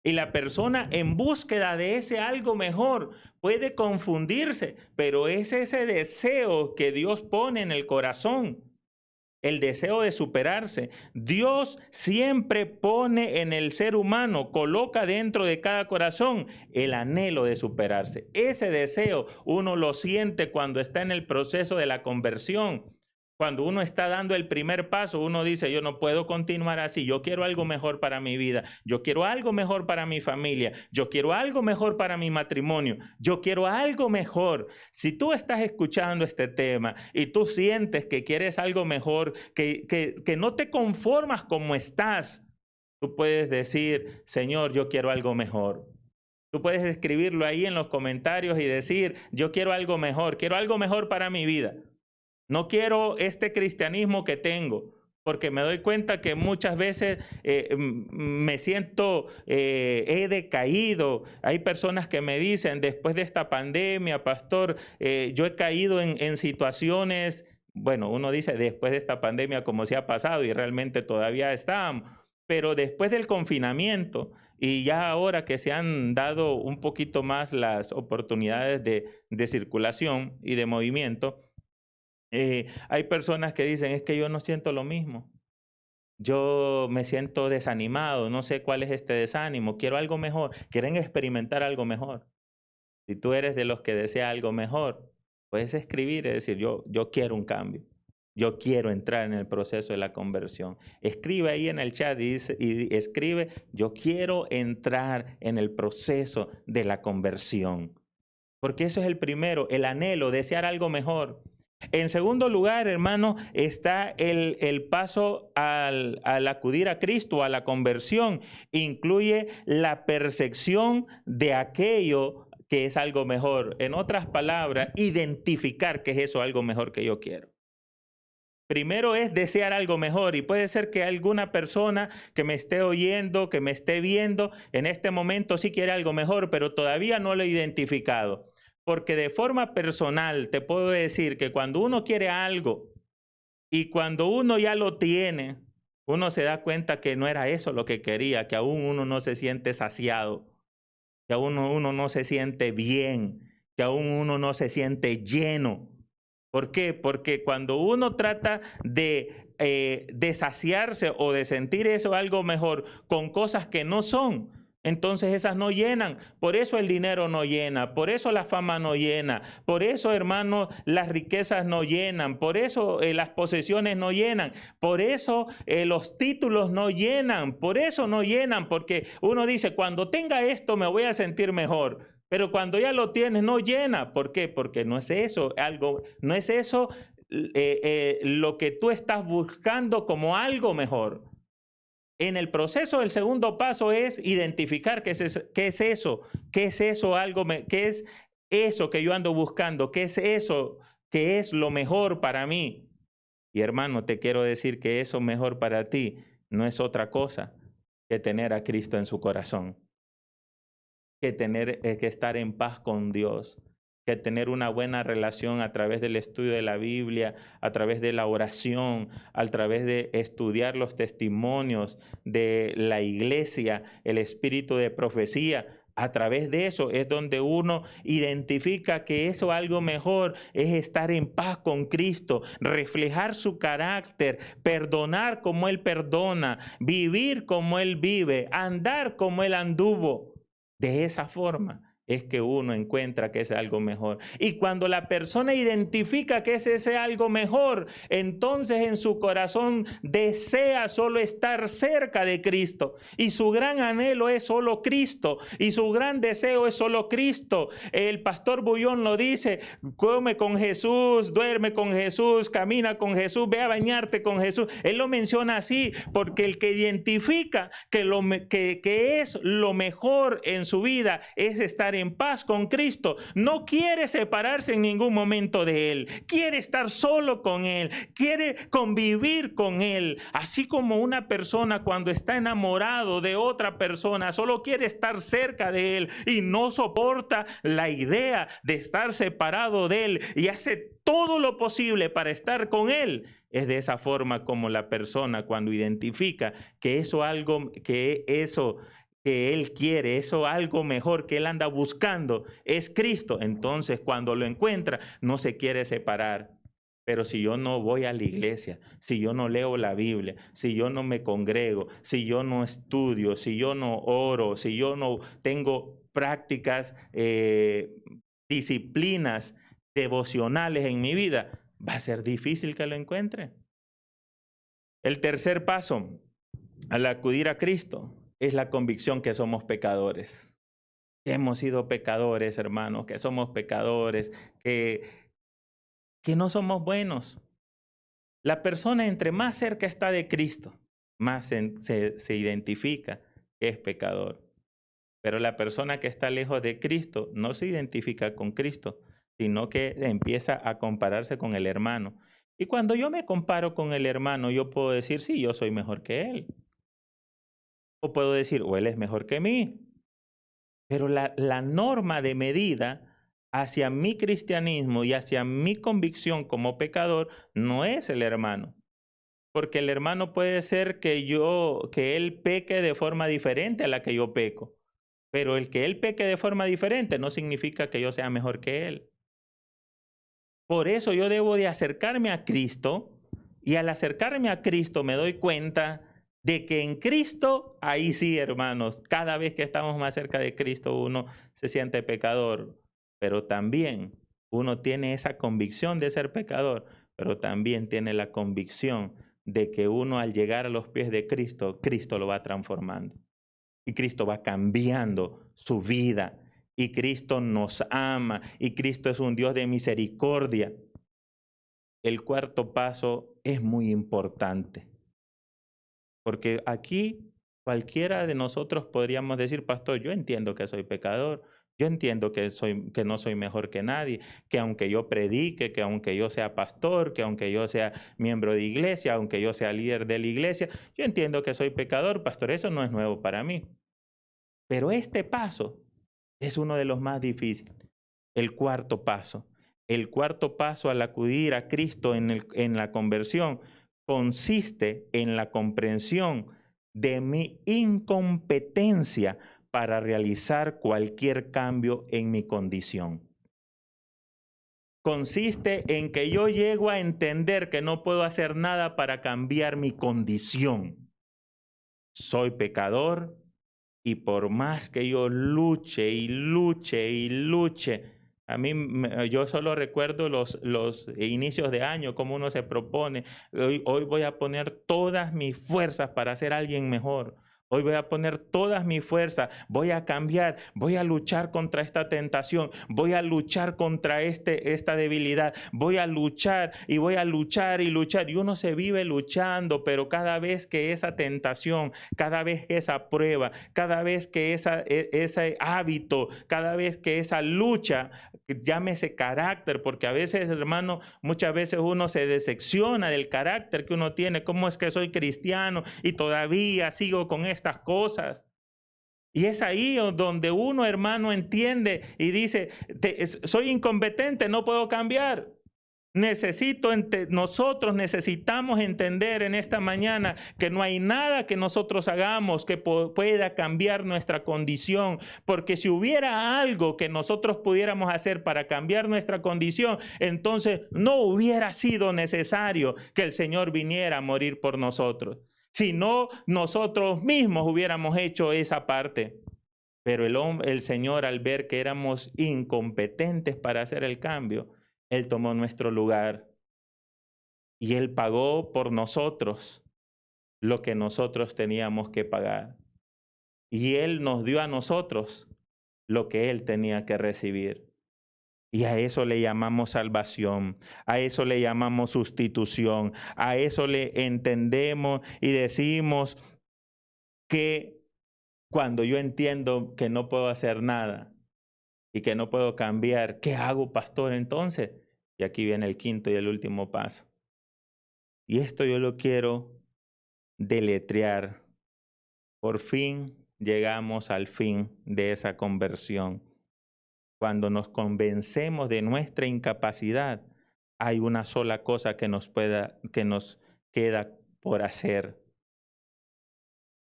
Y la persona en búsqueda de ese algo mejor puede confundirse, pero es ese deseo que Dios pone en el corazón, el deseo de superarse. Dios siempre pone en el ser humano, coloca dentro de cada corazón el anhelo de superarse. Ese deseo uno lo siente cuando está en el proceso de la conversión. Cuando uno está dando el primer paso, uno dice, yo no puedo continuar así, yo quiero algo mejor para mi vida, yo quiero algo mejor para mi familia, yo quiero algo mejor para mi matrimonio, yo quiero algo mejor. Si tú estás escuchando este tema y tú sientes que quieres algo mejor, que no te conformas como estás, tú puedes decir, Señor, yo quiero algo mejor. Tú puedes escribirlo ahí en los comentarios y decir, yo quiero algo mejor para mi vida. No quiero este cristianismo que tengo. porque me doy cuenta que muchas veces me siento, he decaído. Hay personas que me dicen, después de esta pandemia, pastor, yo he caído en situaciones, bueno, uno dice después de esta pandemia como se ha pasado y realmente todavía estamos, pero después del confinamiento y ya ahora que se han dado un poquito más las oportunidades de circulación y de movimiento, hay personas que dicen, es que yo no siento lo mismo. Yo me siento desanimado, no sé cuál es este desánimo, quiero algo mejor, quieren experimentar algo mejor. Si tú eres de los que desea algo mejor, puedes escribir y decir, yo quiero un cambio. Yo quiero entrar en el proceso de la conversión. Escribe ahí en el chat y escribe, yo quiero entrar en el proceso de la conversión. Porque eso es el primero, el anhelo, desear algo mejor. En segundo lugar, hermano, está el paso al acudir a Cristo, a la conversión. Incluye la percepción de aquello que es algo mejor. En otras palabras, identificar que es eso algo mejor que yo quiero. Primero es desear algo mejor y puede ser que alguna persona que me esté oyendo, que me esté viendo, en este momento sí quiere algo mejor, pero todavía no lo he identificado. Porque de forma personal te puedo decir que cuando uno quiere algo y cuando uno ya lo tiene, uno se da cuenta que no era eso lo que quería, que aún uno no se siente saciado, que aún uno no se siente bien, que aún uno no se siente lleno. ¿Por qué? Porque cuando uno trata de saciarse o de sentir eso algo mejor con cosas que no son, entonces esas no llenan. Por eso el dinero no llena, por eso la fama no llena, por eso, hermano, las riquezas no llenan, por eso las posesiones no llenan, por eso los títulos no llenan, por eso no llenan, porque uno dice, cuando tenga esto me voy a sentir mejor. Pero cuando ya lo tienes, no llena. ¿Por qué? Porque no es eso, no es eso lo que tú estás buscando como algo mejor. En el proceso, el segundo paso es identificar qué es eso, qué es eso qué es eso que yo ando buscando, qué es eso que es lo mejor para mí. Y hermano, te quiero decir que eso mejor para ti no es otra cosa que tener a Cristo en su corazón. Que estar en paz con Dios, que tener una buena relación a través del estudio de la Biblia, a través de la oración, a través de estudiar los testimonios de la iglesia, el espíritu de profecía. A través de eso es donde uno identifica que eso algo mejor es estar en paz con Cristo, reflejar su carácter, perdonar como Él perdona, vivir como Él vive, andar como Él anduvo. De esa forma es que uno encuentra que es algo mejor. Y cuando la persona identifica que es ese algo mejor, entonces en su corazón desea solo estar cerca de Cristo. Y su gran anhelo es solo Cristo. Y su gran deseo es solo Cristo. El pastor Bullón lo dice, come con Jesús, duerme con Jesús, camina con Jesús, ve a bañarte con Jesús. Él lo menciona así porque el que identifica que es lo mejor en su vida es estar en paz con Cristo. No quiere separarse en ningún momento de Él. Quiere estar solo con Él. Quiere convivir con Él. Así como una persona cuando está enamorado de otra persona solo quiere estar cerca de Él y no soporta la idea de estar separado de Él y hace todo lo posible para estar con Él. Es de esa forma como la persona cuando identifica que que Él quiere, eso algo mejor que Él anda buscando es Cristo. Entonces cuando lo encuentra no se quiere separar. Pero si yo no voy a la iglesia, si yo no leo la Biblia, si yo no me congrego, si yo no estudio, si yo no oro, si yo no tengo prácticas, disciplinas devocionales en mi vida, va a ser difícil que lo encuentre. El tercer paso al acudir a Cristo es la convicción que somos pecadores. Que hemos sido pecadores, hermanos, que somos pecadores, que no somos buenos. La persona entre más cerca está de Cristo, más se identifica que es pecador. Pero la persona que está lejos de Cristo no se identifica con Cristo, sino que empieza a compararse con el hermano. Y cuando yo me comparo con el hermano, yo puedo decir, sí, yo soy mejor que él. O puedo decir, o él es mejor que mí. Pero la norma de medida hacia mi cristianismo y hacia mi convicción como pecador no es el hermano. Porque el hermano puede ser que él peque de forma diferente a la que yo peco. Pero el que él peque de forma diferente no significa que yo sea mejor que él. Por eso yo debo de acercarme a Cristo, y al acercarme a Cristo me doy cuenta de que en Cristo, ahí sí, hermanos, cada vez que estamos más cerca de Cristo uno se siente pecador, pero también uno tiene esa convicción de ser pecador, pero también tiene la convicción de que uno al llegar a los pies de Cristo, Cristo lo va transformando. Y Cristo va cambiando su vida. Y Cristo nos ama. Y Cristo es un Dios de misericordia. El cuarto paso es muy importante. Porque aquí cualquiera de nosotros podríamos decir, pastor, yo entiendo que soy pecador. Yo entiendo que no soy mejor que nadie, que aunque yo predique, que aunque yo sea pastor, que aunque yo sea miembro de iglesia, aunque yo sea líder de la iglesia, yo entiendo que soy pecador, pastor, eso no es nuevo para mí. Pero este paso es uno de los más difíciles, el cuarto paso. El cuarto paso al acudir a Cristo en la conversión consiste en la comprensión de mi incompetencia para realizar cualquier cambio en mi condición. Consiste en que yo llego a entender que no puedo hacer nada para cambiar mi condición. Soy pecador y por más que yo luche y luche y luche, yo solo recuerdo los inicios de año, como uno se propone, hoy voy a poner todas mis fuerzas para ser alguien mejor. Hoy voy a poner todas mis fuerzas, voy a cambiar, voy a luchar contra esta tentación, voy a luchar contra esta debilidad, voy a luchar y voy a luchar y luchar. Y uno se vive luchando, pero cada vez que esa tentación, cada vez que esa prueba, cada vez que ese hábito, cada vez que esa lucha, llámese carácter, porque a veces, hermano, muchas veces uno se decepciona del carácter que uno tiene. ¿Cómo es que soy cristiano y todavía sigo con estas cosas? Y es ahí donde uno, hermano, entiende y dice, soy incompetente, no puedo cambiar. Nosotros necesitamos entender en esta mañana que no hay nada que nosotros hagamos que pueda cambiar nuestra condición, porque si hubiera algo que nosotros pudiéramos hacer para cambiar nuestra condición, entonces no hubiera sido necesario que el Señor viniera a morir por nosotros, sino nosotros mismos hubiéramos hecho esa parte. Pero el Señor, al ver que éramos incompetentes para hacer el cambio, Él tomó nuestro lugar y Él pagó por nosotros lo que nosotros teníamos que pagar. Y Él nos dio a nosotros lo que Él tenía que recibir. Y a eso le llamamos salvación, a eso le llamamos sustitución, a eso le entendemos y decimos que cuando yo entiendo que no puedo hacer nada y que no puedo cambiar, ¿qué hago, pastor, entonces? Y aquí viene el quinto y el último paso. Y esto yo lo quiero deletrear. Por fin llegamos al fin de esa conversión. Cuando nos convencemos de nuestra incapacidad, hay una sola cosa que nos queda por hacer.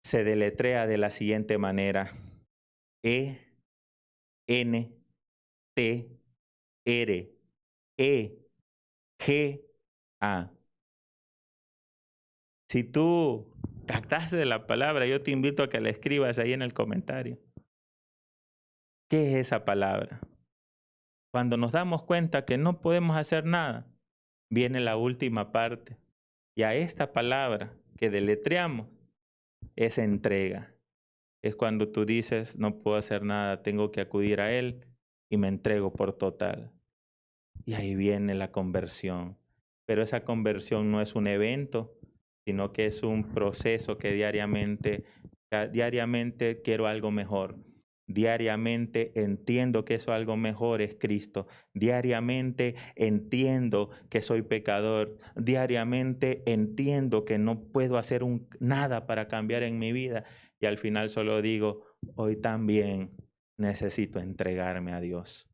Se deletrea de la siguiente manera: ENTREGA. Si tú captaste la palabra, yo te invito a que la escribas ahí en el comentario. ¿Qué es esa palabra? Cuando nos damos cuenta que no podemos hacer nada, viene la última parte. Y a esta palabra que deletreamos es entrega. Es cuando tú dices, no puedo hacer nada, tengo que acudir a Él y me entrego por total. Y ahí viene la conversión. Pero esa conversión no es un evento, sino que es un proceso que diariamente quiero algo mejor. Diariamente entiendo que eso algo mejor es Cristo. Diariamente entiendo que soy pecador. Diariamente entiendo que no puedo hacer nada para cambiar en mi vida. Y al final solo digo, hoy también necesito entregarme a Dios.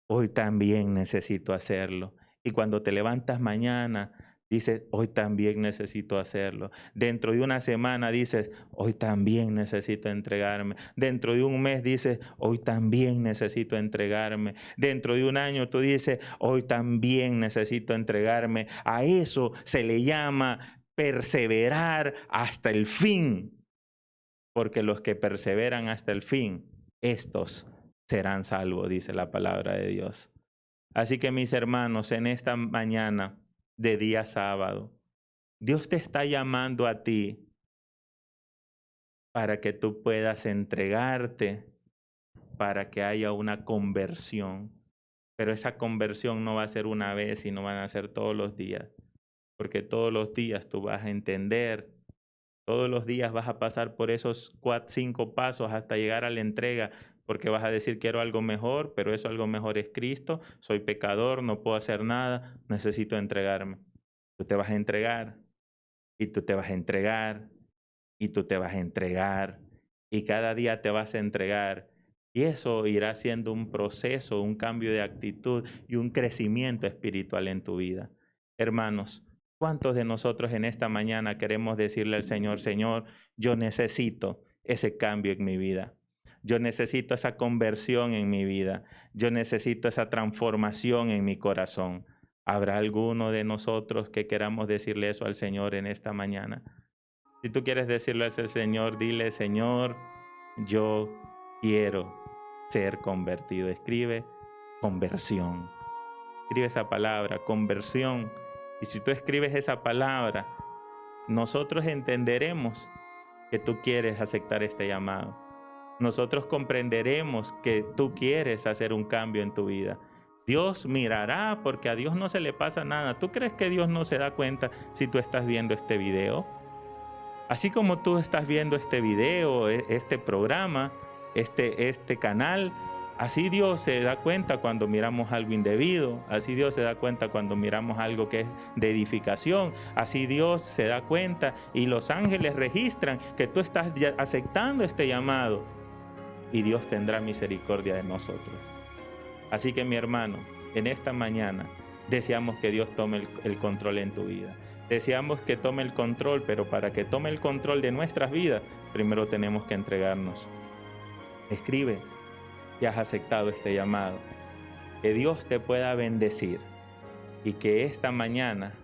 Hoy también necesito hacerlo. Y cuando te levantas mañana, dices, hoy también necesito hacerlo. Dentro de una semana dices, hoy también necesito entregarme. Dentro de un mes dices, hoy también necesito entregarme. Dentro de un año tú dices, hoy también necesito entregarme. A eso se le llama perseverar hasta el fin. Porque los que perseveran hasta el fin, estos serán salvos, dice la palabra de Dios. Así que mis hermanos, en esta mañana de día sábado, Dios te está llamando a ti para que tú puedas entregarte, para que haya una conversión. Pero esa conversión no va a ser una vez, sino van a ser todos los días. Porque todos los días tú vas a entender, todos los días vas a pasar por esos 4, 5 pasos hasta llegar a la entrega. Porque vas a decir, quiero algo mejor, pero eso algo mejor es Cristo. Soy pecador, no puedo hacer nada, necesito entregarme. Tú te vas a entregar, y tú te vas a entregar, y tú te vas a entregar, y cada día te vas a entregar. Y eso irá siendo un proceso, un cambio de actitud y un crecimiento espiritual en tu vida. Hermanos, ¿cuántos de nosotros en esta mañana queremos decirle al Señor, Señor, yo necesito ese cambio en mi vida? Yo necesito esa conversión en mi vida. Yo necesito esa transformación en mi corazón. ¿Habrá alguno de nosotros que queramos decirle eso al Señor en esta mañana? Si tú quieres decirle eso al Señor, dile, Señor, yo quiero ser convertido. Escribe conversión. Escribe esa palabra, conversión. Y si tú escribes esa palabra, nosotros entenderemos que tú quieres aceptar este llamado. Nosotros comprenderemos que tú quieres hacer un cambio en tu vida. Dios mirará, porque a Dios no se le pasa nada. ¿Tú crees que Dios no se da cuenta si tú estás viendo este video? Así como tú estás viendo este video, este programa, este canal, así Dios se da cuenta cuando miramos algo indebido. Así Dios se da cuenta cuando miramos algo que es de edificación. Así Dios se da cuenta y los ángeles registran que tú estás aceptando este llamado. Y Dios tendrá misericordia de nosotros. Así que mi hermano, en esta mañana deseamos que Dios tome el control en tu vida. Deseamos que tome el control, pero para que tome el control de nuestras vidas, primero tenemos que entregarnos. Escribe que has aceptado este llamado. Que Dios te pueda bendecir y que esta mañana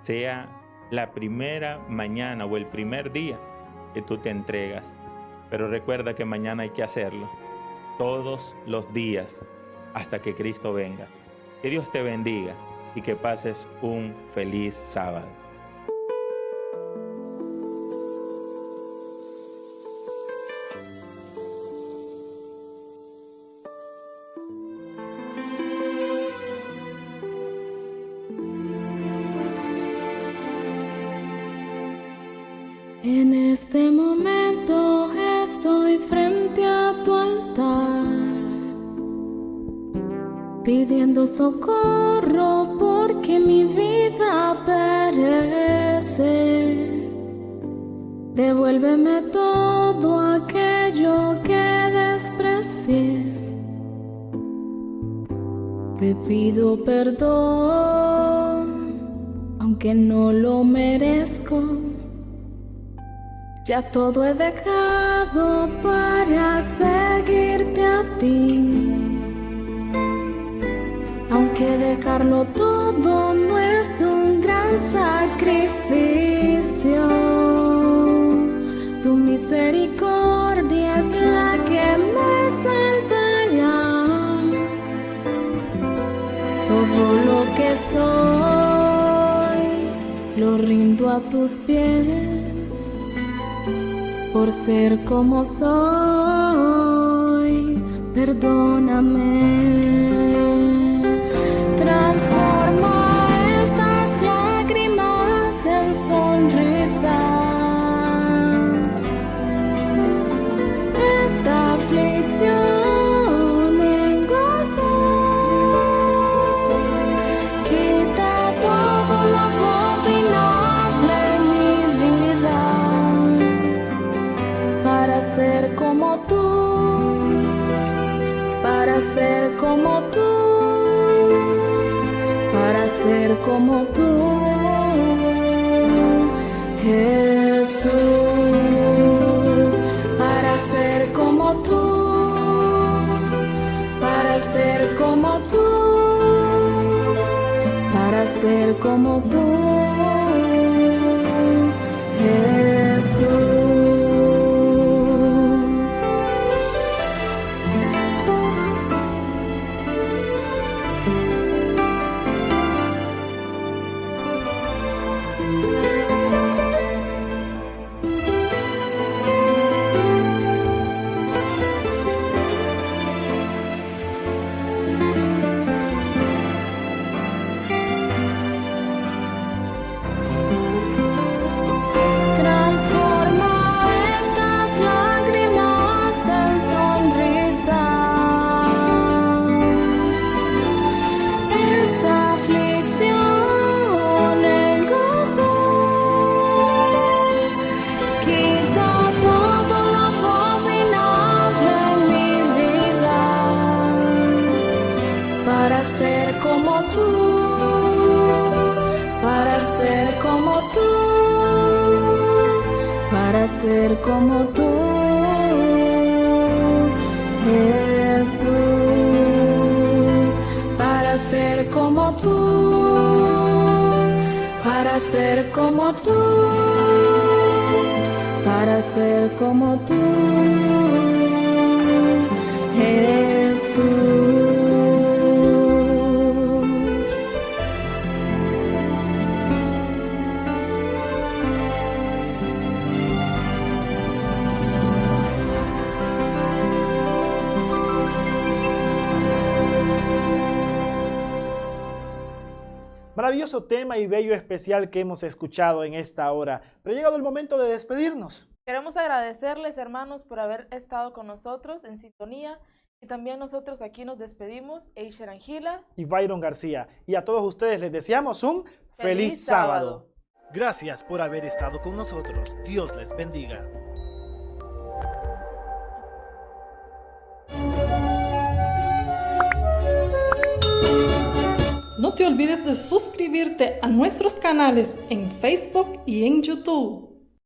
sea la primera mañana o el primer día que tú te entregas. Pero recuerda que mañana hay que hacerlo todos los días hasta que Cristo venga. Que Dios te bendiga y que pases un feliz sábado. En este momento estoy frente a tu altar, pidiendo socorro porque mi vida perece. Devuélveme todo aquello que desprecié. Te pido perdón, aunque no lo merezco. Ya todo he dejado para seguirte a ti. Aunque dejarlo todo no es un gran sacrificio, tu misericordia es la que me salvará. Todo lo que soy lo rindo a tus pies. Por ser como soy, perdóname. Transforma estas lágrimas en sonrisa. Esta aflicción ser como tú, Jesús, para ser como tú, para ser como tú, para ser como tú, Jesús. Para ser como tú, para ser como tú, para ser como tú, Jesús, para ser como tú, para ser como tú, para ser como tú, Jesús. Maravilloso tema y bello especial que hemos escuchado en esta hora, pero ha llegado el momento de despedirnos. Queremos agradecerles, hermanos, por haber estado con nosotros en sintonía, y también nosotros aquí nos despedimos, Eisher Angila y Byron García, y a todos ustedes les deseamos un feliz sábado. Gracias por haber estado con nosotros. Dios les bendiga. No te olvides de suscribirte a nuestros canales en Facebook y en YouTube.